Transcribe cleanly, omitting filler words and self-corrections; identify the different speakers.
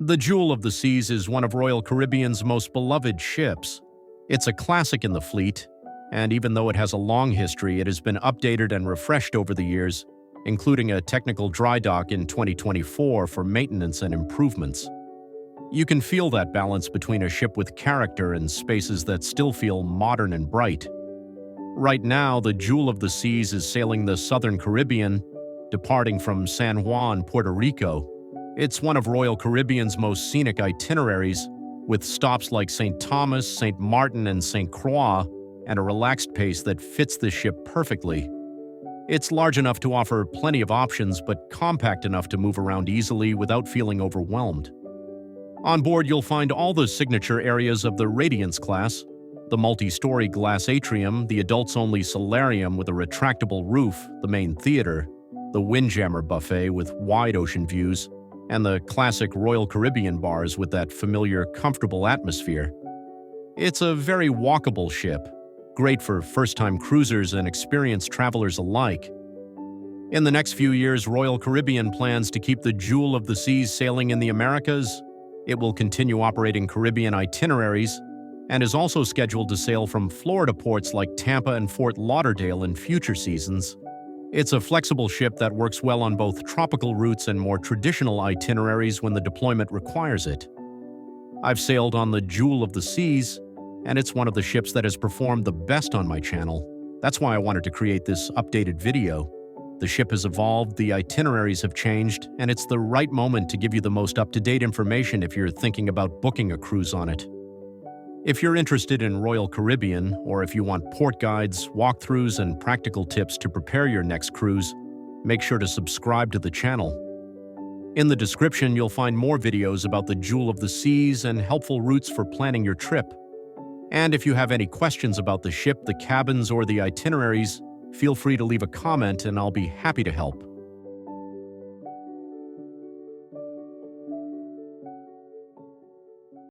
Speaker 1: The Jewel of the Seas is one of Royal Caribbean's most beloved ships. It's a classic in the fleet, and even though it has a long history, it has been updated and refreshed over the years, including a technical dry dock in 2024 for maintenance and improvements. You can feel that balance between a ship with character and spaces that still feel modern and bright. Right now, the Jewel of the Seas is sailing the Southern Caribbean, departing from San Juan, Puerto Rico. It's one of Royal Caribbean's most scenic itineraries, with stops like St. Thomas, St. Maarten and St. Croix, and a relaxed pace that fits the ship perfectly. It's large enough to offer plenty of options, but compact enough to move around easily without feeling overwhelmed. On board, you'll find all the signature areas of the Radiance Class: the multi-story glass atrium, the adults-only solarium with a retractable roof, the main theater, the Windjammer buffet with wide ocean views, and the classic Royal Caribbean bars with that familiar, comfortable atmosphere. It's a very walkable ship, great for first-time cruisers and experienced travelers alike. In the next few years, Royal Caribbean plans to keep the Jewel of the Seas sailing in the Americas. It will continue operating Caribbean itineraries and is also scheduled to sail from Florida ports like Tampa and Fort Lauderdale in future seasons. It's a flexible ship that works well on both tropical routes and more traditional itineraries when the deployment requires it. I've sailed on the Jewel of the Seas, and it's one of the ships that has performed the best on my channel. That's why I wanted to create this updated video. The ship has evolved, the itineraries have changed, and it's the right moment to give you the most up-to-date information if you're thinking about booking a cruise on it. If you're interested in Royal Caribbean, or if you want port guides, walkthroughs, and practical tips to prepare your next cruise, make sure to subscribe to the channel. In the description, you'll find more videos about the Jewel of the Seas and helpful routes for planning your trip. And if you have any questions about the ship, the cabins, or the itineraries, feel free to leave a comment and I'll be happy to help.